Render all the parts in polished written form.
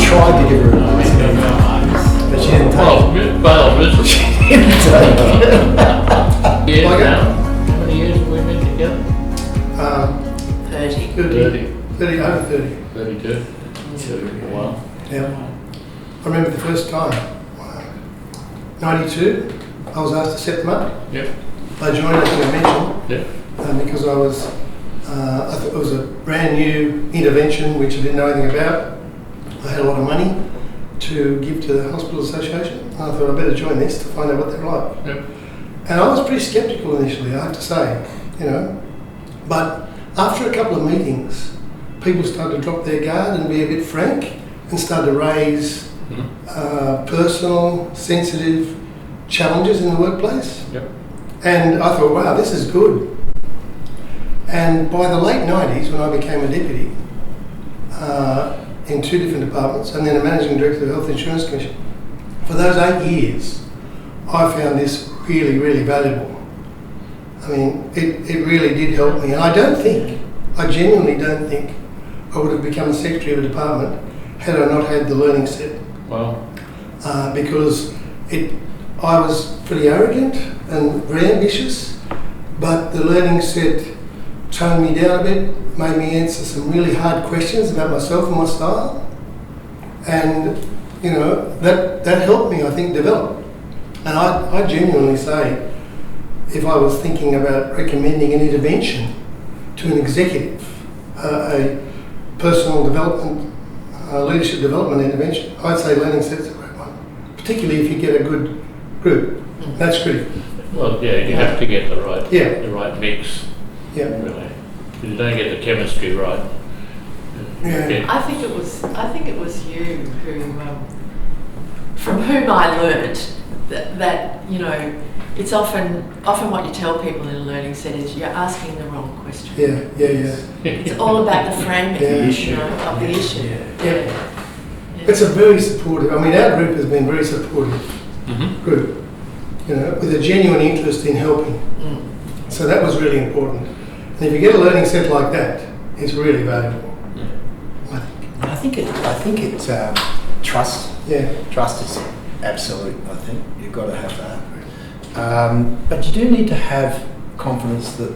tried to give her advice, but she didn't take it. Well, miserable. She didn't take it. Years Like now. How many years have we been together? 30. 30, over 30. 32. Wow. Yeah. I remember the first time, 92, I was asked to set them up. Yep. I joined at the convention Yep. because I thought it was a brand new intervention which I didn't know anything about. I had a lot of money to give to the Hospital Association. And I thought I'd better join this to find out what they're like. Yep. And I was pretty sceptical initially, I have to say, But after a couple of meetings, people started to drop their guard and be a bit frank and start to raise personal, sensitive challenges in the workplace. Yep. And I thought, wow, this is good. And by the late 90s, when I became a deputy in 2 different departments and then a managing director of the Health Insurance Commission, for those 8 years, I found this really, really valuable. I mean, it really did help me. And I genuinely don't think I would have become secretary of a department had I not had the learning set. Wow. Because I was pretty arrogant and very ambitious, but the learning set toned me down a bit, made me answer some really hard questions about myself and my style. And, that helped me, I think, develop. And I genuinely say, if I was thinking about recommending an intervention to an executive, a personal development, leadership development intervention, I'd say learning set's a great one, particularly if you get a good group. That's critical. Well, yeah, you have to get the right mix. Yeah. Really. If you don't get the chemistry right. Yeah. I think it was you who, from whom I learnt that it's often what you tell people in a learning set is you're asking the wrong question. Yeah. It's all about the framing of the issue. Yeah. It's a very supportive, our group has been very supportive group, with a genuine interest in helping. So that was really important. And if you get a learning set like that, it's really valuable. I think it's trust. Yeah. Trust is absolute. I think you've got to have that. But you do need to have confidence that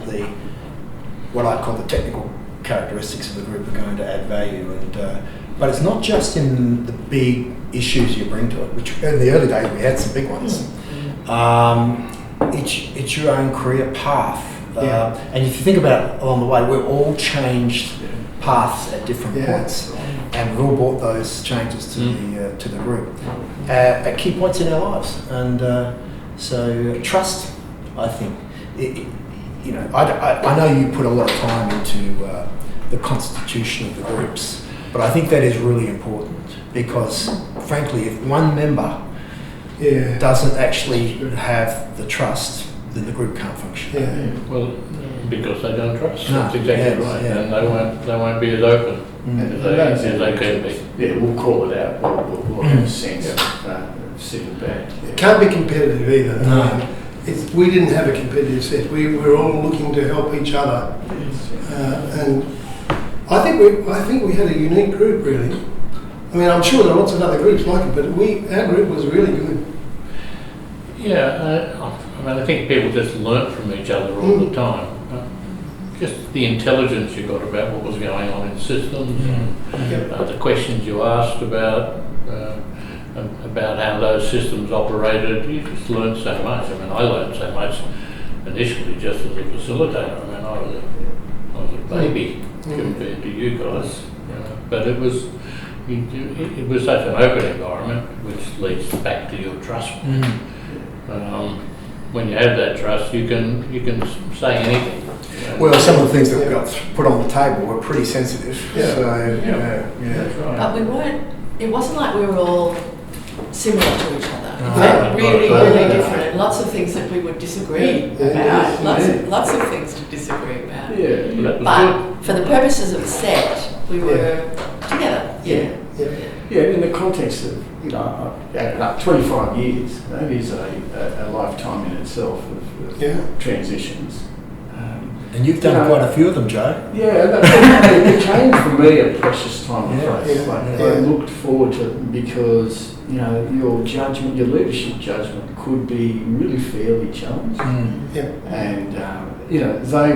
what I call the technical characteristics of the group are going to add value. And but it's not just in the big issues you bring to it, which in the early days we had some big ones. It's your own career path. And if you think about it along the way, we've all changed paths at different points, and we've all brought those changes to the group at key points in our lives. And so trust, I think, I know you put a lot of time into the constitution of the groups, but I think that is really important because, frankly, if one member doesn't actually have the trust, then the group can't function. Yeah. Well, because they don't trust. No. That's exactly right. Yeah. And they won't be as open as they can be. Yeah, we'll call it out. We'll have a sense of sitting back. It can't be competitive either. No. We didn't have a competitive set. We were all looking to help each other. And I think we had a unique group, really. I'm sure there are lots of other groups like it, but our group was really good. Yeah, I think people just learnt from each other all the time. Just the intelligence you got about what was going on in systems, and the questions you asked about how those systems operated. You just learned so much. I learned so much initially just as a facilitator. I was a baby compared to you guys, but it was such an open environment, which leads back to your trust. When you have that trust, you can say anything. Well, some of the things that got put on the table were pretty sensitive. Yeah. That's right. But it wasn't like we were all similar to each other. No. Really different. And lots of things that we would disagree about. Lots of things to disagree about. Yeah, but for the purposes of the set, we were together. Yeah, in the context of, 25 years, that is a lifetime in itself of transitions. And you've done quite a few of them, Joe. Yeah, it became for me a precious time and Yeah. place. I looked forward to it because, you know, your judgment, your leadership judgment could be really fairly challenged. And, you know, they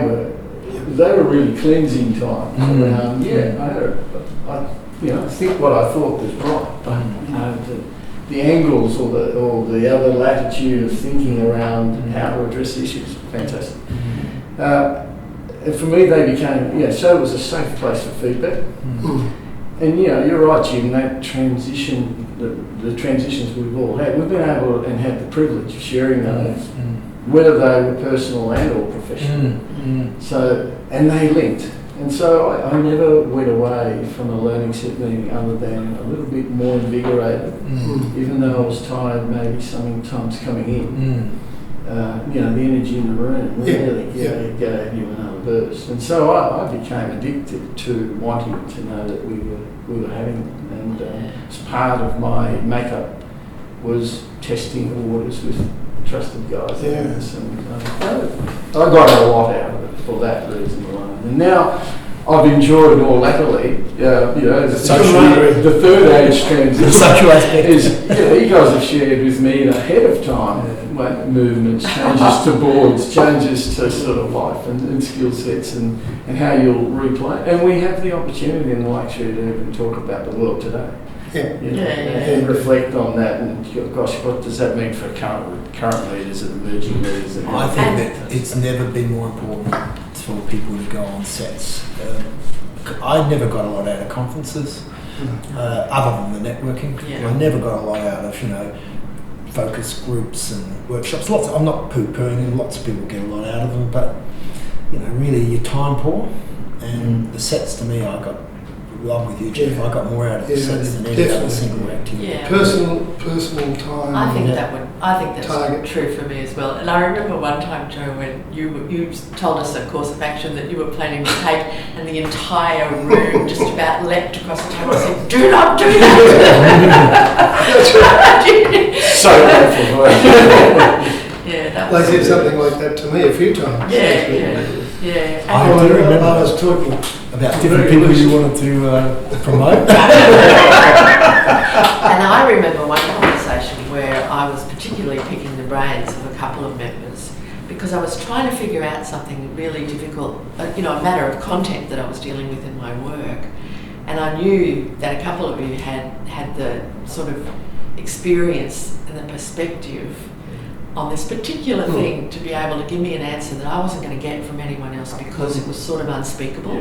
were really cleansing times around, I think what I thought was right, but, you know, the angles or the other latitude of thinking around how to address issues, fantastic. And for me, they became, so it was a safe place for feedback. And, you know, you're right, Jim, that transition, the transitions we've all had, we've been able and had the privilege of sharing those, whether they were personal and or professional. So, and they linked. And so I never went away from a learning set meeting other than a little bit more invigorated, even though I was tired maybe sometimes coming in. You know, the energy in the room really gave you another burst. And so I became addicted to wanting to know that we were having them. And as part of my makeup was testing the waters with trusted guys. And I got a lot out of it for that reason alone. And now I've enjoyed more latterly, the third age transition. Social aspect. Is, you guys have shared with me ahead of time movements, changes to boards, changes to sort of life and skill sets and how you'll replay. And we have the opportunity and the luxury to even talk about the world today. And reflect on that and gosh, what does that mean for current leaders and emerging leaders? I think that it's never been more important for people to go on sets. I never got a lot out of conferences, other than the networking. I never got a lot out of, focus groups and workshops. I'm not poo-pooing them, lots of people get a lot out of them, but, really you're time poor. And the sets, to me, I'm with you, Jeff. I got more out of the sets than any other single activity. Personal time. I think that's true for me as well. And I remember one time, Joe, when you told us a course of action that you were planning to take, and the entire room just about leapt across the table and said, "Do not do that." So grateful for it. They said something like that to me a few times. I do remember I was talking about different people you wanted to promote. And I remember one conversation where I was particularly picking the brains of a couple of members because I was trying to figure out something really difficult, a matter of content that I was dealing with in my work. And I knew that a couple of you had the sort of experience and the perspective on this particular thing to be able to give me an answer that I wasn't going to get from anyone else because it was sort of unspeakable.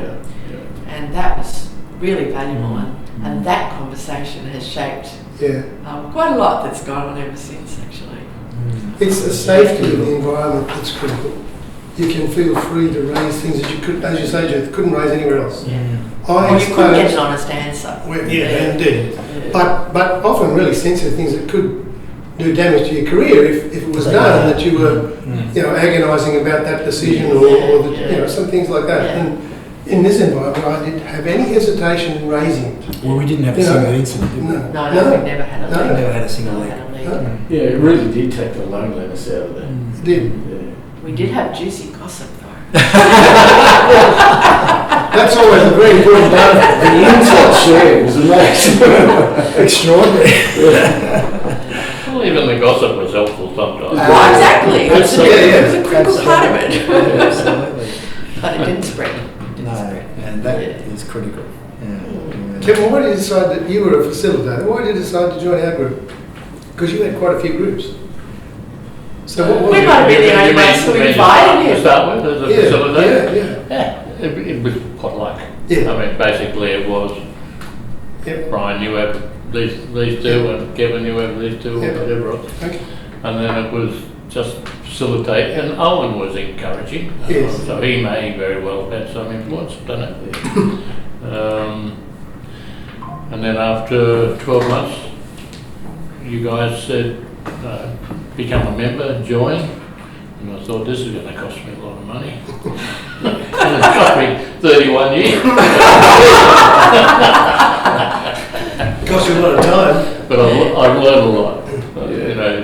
And that was really valuable, and that conversation has shaped quite a lot that's gone on ever since, actually. It's the safety of the environment that's critical. You can feel free to raise things that you could, as you say, Jeff, couldn't raise anywhere else. Or you couldn't get an honest answer. Indeed. But often really sensitive things that could do damage to your career if it was known that you were, agonising about that decision or some things like that. And in this environment, I didn't have any hesitation in raising it. Well, we didn't have a single incident, did we? No, we never had a lead. Never had a single lead. Yeah, it really did take the loneliness out of that. It did. We did have juicy gossip though. That's always a very important part of it. The insight share was amazing. Extraordinary. Well, even the gossip was helpful sometimes. Exactly. It was a critical part of it. Absolutely. But it didn't spread. And that is critical. Kevin, why did you decide that you were a facilitator? Why did you decide to join our group? Because you had quite a few groups. So what was We might have been the only ones who invited To him. start with, as a facilitator? Yeah. It was potluck. Yeah. I mean, basically it was Brian, you have these two, and Kevin, you have these two, or whatever else. Okay. And then it was just facilitate, and Owen was encouraging. Yes. So he may very well have had some influence, don't know. And then after 12 months, you guys said, become a member, join. And I thought, this is going to cost me a lot of money. And it's cost me 31 years. It cost you a lot of time. But I've learned a lot.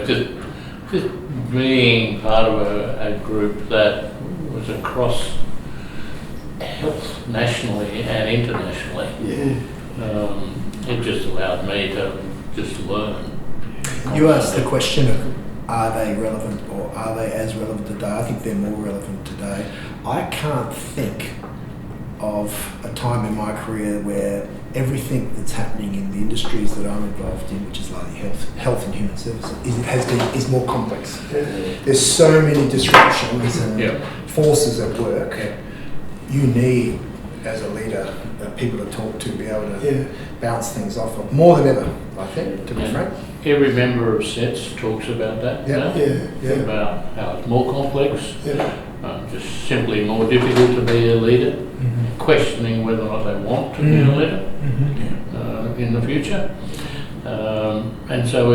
Just being part of a group that was across nationally and internationally. It just allowed me to just learn. You asked the question of are they relevant or are they as relevant today? I think they're more relevant today. I can't think of a time in my career where everything that's happening in the industries that I'm involved in, which is largely health and human services, is more complex. There's so many disruptions and forces at work. You need, as a leader, people to talk to, be able to bounce things off of, more than ever, I think, to be frank. Every member of SETS talks about that now, about how it's more complex, just simply more difficult to be a leader, questioning whether or not they want to be a leader in the future. And so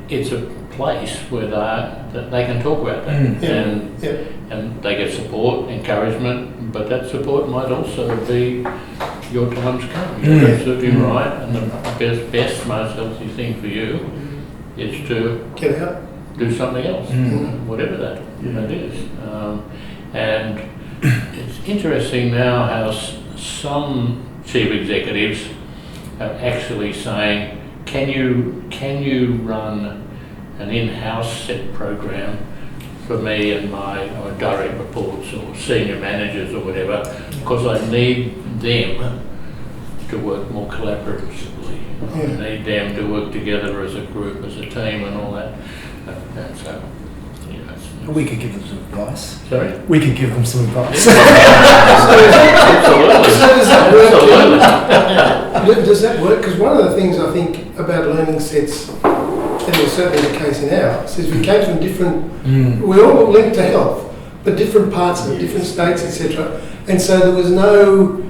it's a place where they can talk about that, and they get support, encouragement, but that support might also be your time's come. You're absolutely right, and the best, most healthy thing for you is to get out, do something else, whatever that is. And it's interesting now how some chief executives are actually saying, can you run an in-house set program for me and my direct reports or senior managers or whatever, because I need them to work more collaboratively. I need them to work together as a group, as a team and all that. And so, we could give them some advice. Sorry? We could give them some advice. Absolutely. Does that work? Because one of the things I think about learning sets, and it's certainly the case in ours, is we came from different, we're all linked to health, but different parts of different states, etc. And so there was no,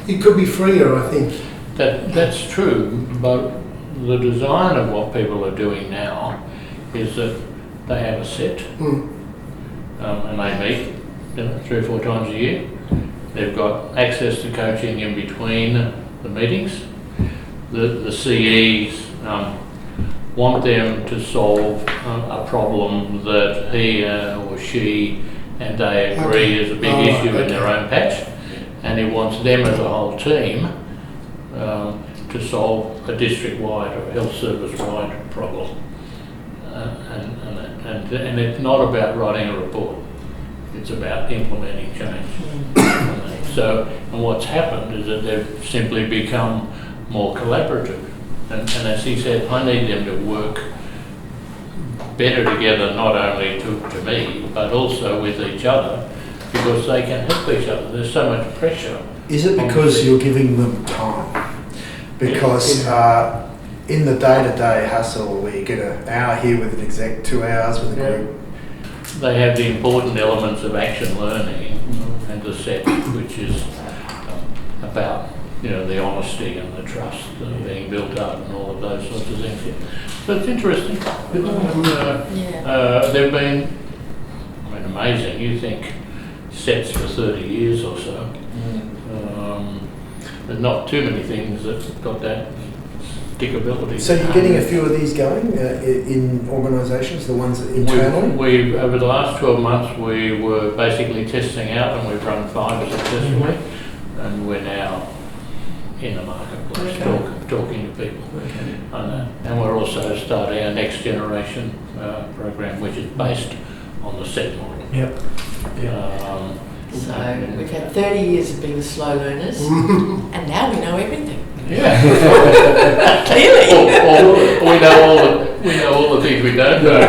it could be freer, I think. That's true, but the design of what people are doing now is that they have a set, and they meet 3 or 4 times a year. They've got access to coaching in between the meetings. The CEs want them to solve a problem that he or she and they agree is a big issue in their own patch, and he wants them as a whole team to solve a district-wide or health service-wide problem. And it's not about writing a report, it's about implementing change. And what's happened is that they've simply become more collaborative. And as he said, I need them to work better together, not only to me, but also with each other, because they can help each other. There's so much pressure. Is it because you're giving them time? Because in the day-to-day hustle, where you get an hour here with an exec, 2 hours with a group, they have the important elements of action learning and the set, which is about the honesty and the trust being built up and all of those sorts of things. So it's interesting. They've been, amazing. You think sets for 30 years or so. There's not too many things that got that stickability. So you're getting a few of these going in organisations, the ones that internally? We over the last 12 months we were basically testing out, and we've run 5 successfully, and we're now in the marketplace talking to people on that. And we're also starting our next generation program, which is based on the set model. So we've had 30 years of being slow learners, and now we know everything. Clearly. Or we know all the things we don't know.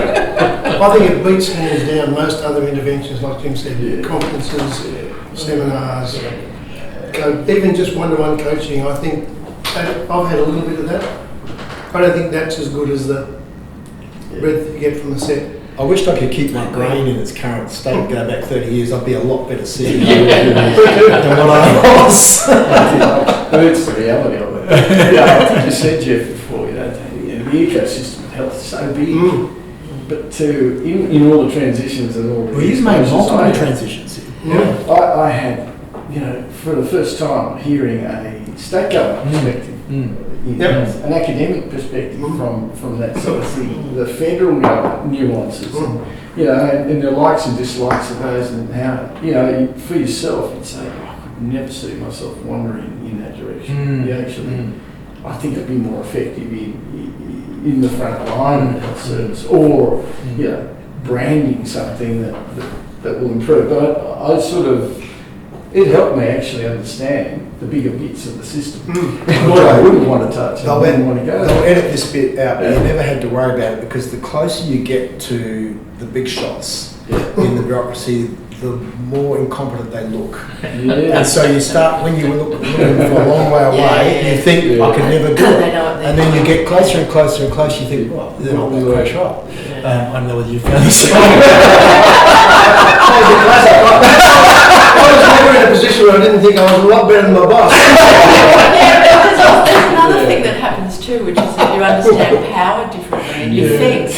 I think it beats hands down most other interventions, like Jim said, conferences, seminars, even just one-to-one coaching. I think I've had a little bit of that. I don't think that's as good as the breadth you get from the set. I wished I could keep my brain in its current state and go back 30 years. I'd be a lot better CEO than what I was. But it's the reality of it. I think you said, Jeff, before, the ecosystem of health is so big. But in all the transitions and all the... Well, you've made multiple transitions here. I had, for the first time, hearing a state government perspective. An academic perspective from that sort of thing, the federal nuances, and the likes and dislikes of those, and how, for yourself, you'd say, never see myself wandering in that direction. You actually, I think it'd be more effective in the front line of the health service, or branding something that will improve. But I sort of, it helped me actually understand the bigger bits of the system. What I wouldn't want to touch, I wouldn't want to go. They'll edit this bit out, but you never had to worry about it, because the closer you get to the big shots in the bureaucracy, the more incompetent they look. And so you start, when you look looking for a long way away, you think, I could never do it. And then you get closer and closer and closer, you think, well, they're not that close, right? I don't know whether you found this I was never in a position where I didn't think I was a lot better than my boss. There's another thing that happens too, which is that you understand power differently, and you think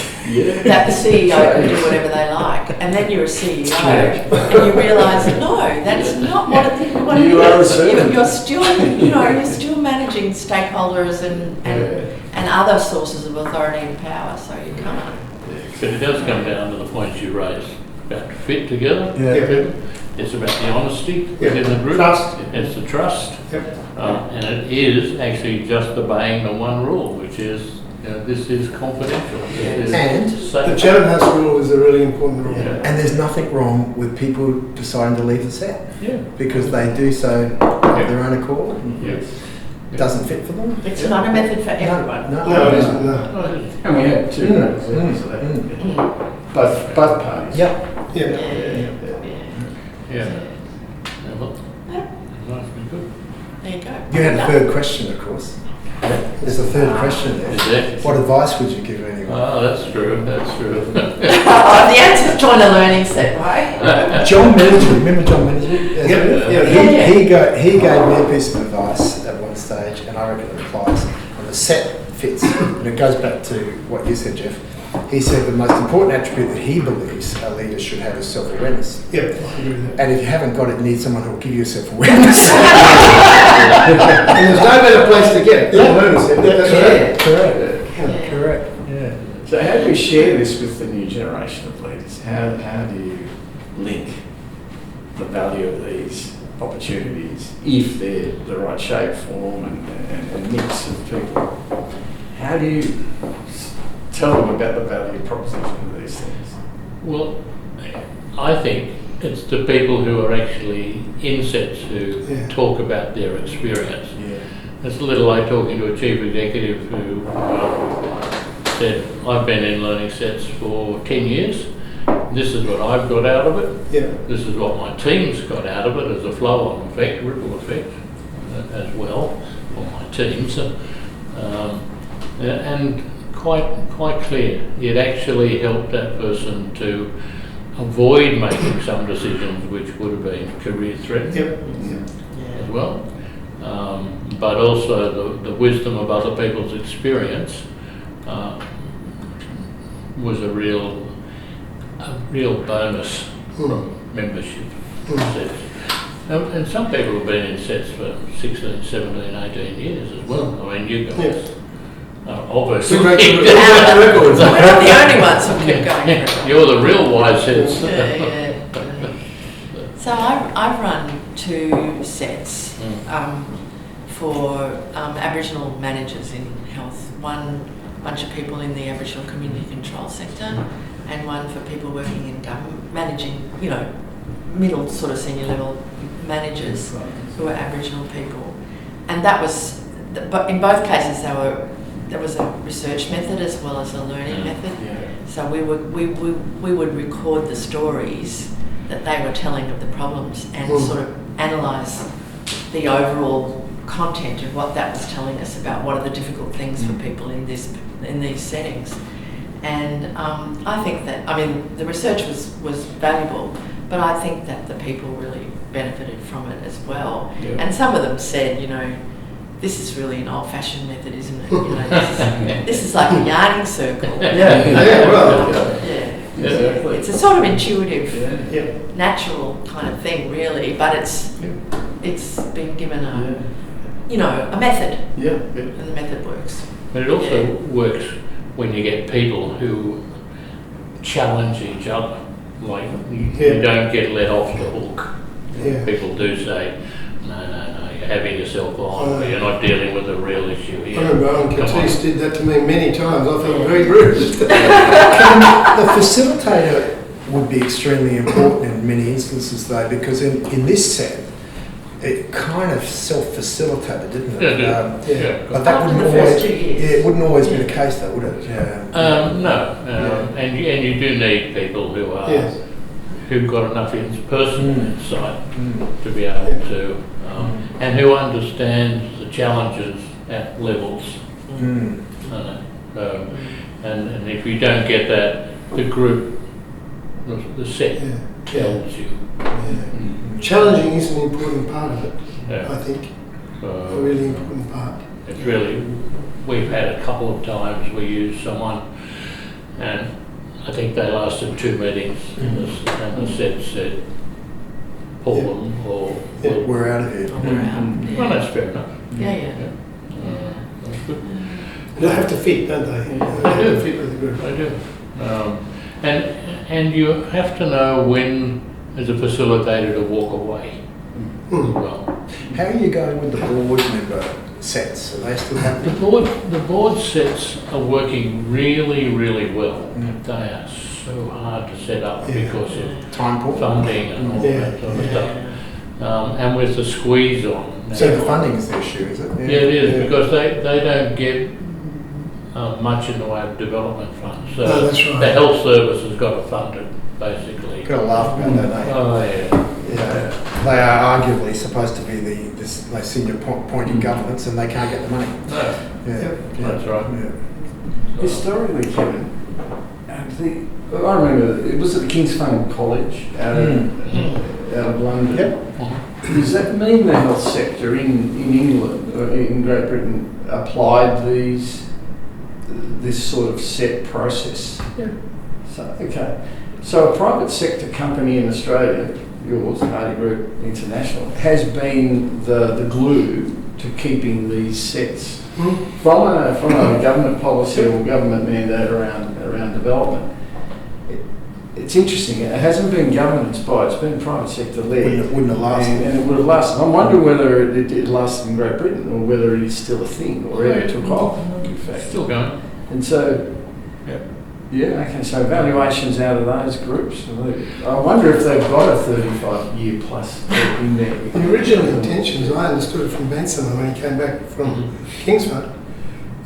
that the CEO can do whatever they like, and then you're a CEO, and you realise, no, that's not what it is. You're still managing stakeholders and other sources of authority and power, so you can't. But it does come down to the points you raised about fit together. It's about the honesty within the group. Trust. It's the trust. And it is actually just obeying the one rule, which is this is confidential. And the Chatham House rule is a really important rule. And there's nothing wrong with people deciding to leave the set, because they do so of their own accord. It doesn't fit for them. It's not a method for everyone. No, it isn't. No. And we had two examples of that. Both parties. Nice and good. There you go. You had a third question, of course. There's a third question there. Is there? What advice would you give anyone? Oh, that's true. The answer's join a learning set, right? John Menedry, remember John Menedry? He gave me a piece of advice at one stage, and I reckon it applies. And the set fits, and it goes back to what you said, Jeff. He said the most important attribute that he believes a leader should have is self-awareness. I agree with that. And if you haven't got it, you need someone who will give you self-awareness. And there's no better place to get it. Correct. Yeah. So how do we share this with the new generation of leaders? How do you link the value of these opportunities, if they're the right shape, form and mix of people? How do you tell them about the value proposition of these things? Well, I think it's the people who are actually in sets who talk about their experience. It's a little like talking to a chief executive who said, I've been in learning sets for 10 years. This is what I've got out of it. This is what my team's got out of it as a flow-on effect, ripple effect as well on my teams. And quite clear. It actually helped that person to avoid making some decisions which would have been career threatening as well. But also the wisdom of other people's experience was a real bonus from membership sets. And some people have been in sets for 16, 17, 18 years as well. I mean, you guys obviously. We're not the only ones who keep going. You're the real wise heads. So I've run 2 sets for Aboriginal managers in health. One bunch of people in the Aboriginal community control sector, and one for people working in government, managing, middle sort of senior level managers who are Aboriginal people. And that was, but in both cases there was a research method as well as a learning method. So we would record the stories that they were telling of the problems and sort of analyse the overall content of what that was telling us about what are the difficult things for people in these settings. And I think that, the research was valuable, but I think that the people really benefited from it as well. And some of them said, this is really an old-fashioned method, isn't it? This is like a yarning circle. It's a sort of intuitive, natural kind of thing, really, but it's been given a method, and the method works. But it also works when you get people who challenge each other. Like you don't get let off the hook. People do say, No, you're having yourself on. You're not dealing with the real issue here. I remember Owen Catisse did that to me many times. I felt very bruised. The facilitator would be extremely important in many instances though, because in this set, it kind of self-facilitated, didn't it? Yeah. But that After wouldn't the first always, 2 years. yeah, it wouldn't always be the case though, would it? Yeah. No, and you do need people who are Yes. who've got enough personal insight to be able to, and who understand the challenges at levels. And if you don't get that, the group, the set tells you. Challenging is an important part of it, Yeah. I think. A really important part. It's really, we've had a couple of times we used someone, and I think they lasted 2 meetings, and the set said, pull them, or We're out of here. We're out. well, that's fair enough. Yeah. That's good. They have to fit, don't they? They have to fit with the group. I do. And you have to know when, as a facilitator, to walk away as well. How are you going with the board member sets? Are they still happening? The board sets are working really, really well. They are so hard to set up because of Time poor? funding and all that sort of stuff. And with the squeeze on. So the funding is the issue, is it? Yeah, it is, because they don't get much in the way of development funds. So that's right. the health service has got to fund it, basically. Got to laugh about that, don't Oh, yeah. Yeah. They are arguably supposed to be the senior point in governance, and they can't get the money. No, that's right. Yeah. Historically, Kevin, I remember it was at the King's Fund College out of London. Yep. Does that mean the health sector in England or in Great Britain applied this sort of set process? Yeah. So a private sector company in Australia, yours, HardyGroup International, has been the glue to keeping these sets from a government policy or government mandate around development. It's interesting. It hasn't been government inspired. It's been private sector led. Wouldn't have lasted. And it would have lasted. I'm wondering whether it lasted in Great Britain or whether it is still a thing or ever took off. In fact, Still going. and so. Yeah, okay, so valuations out of those groups. I wonder if they've got a 35-year plus in there. The original intentions, I understood it from Benson when he came back from Kingsford,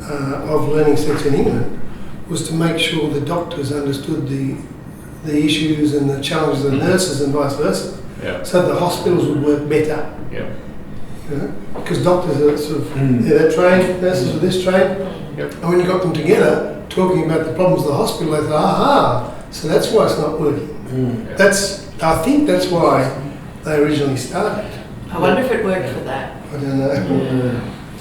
of learning sets in England, was to make sure the doctors understood the issues and the challenges of the nurses and vice versa. Yeah. So the hospitals would work better. Yeah. You know? Because doctors are sort of, they're trained, nurses are this trained, Yep. and when you got them together, talking about the problems of the hospital, they thought, so that's why it's not working. I think that's why they originally started. I wonder if it worked for that. I don't know.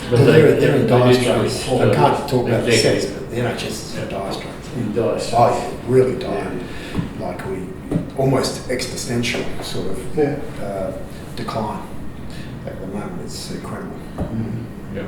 But They're in dire did straits. switch I can't talk about the executive. sets, but the NHS is in dire straits. In dire straits. Oh yeah, really dire. Like almost existential sort of decline at the moment. It's incredible. Yeah.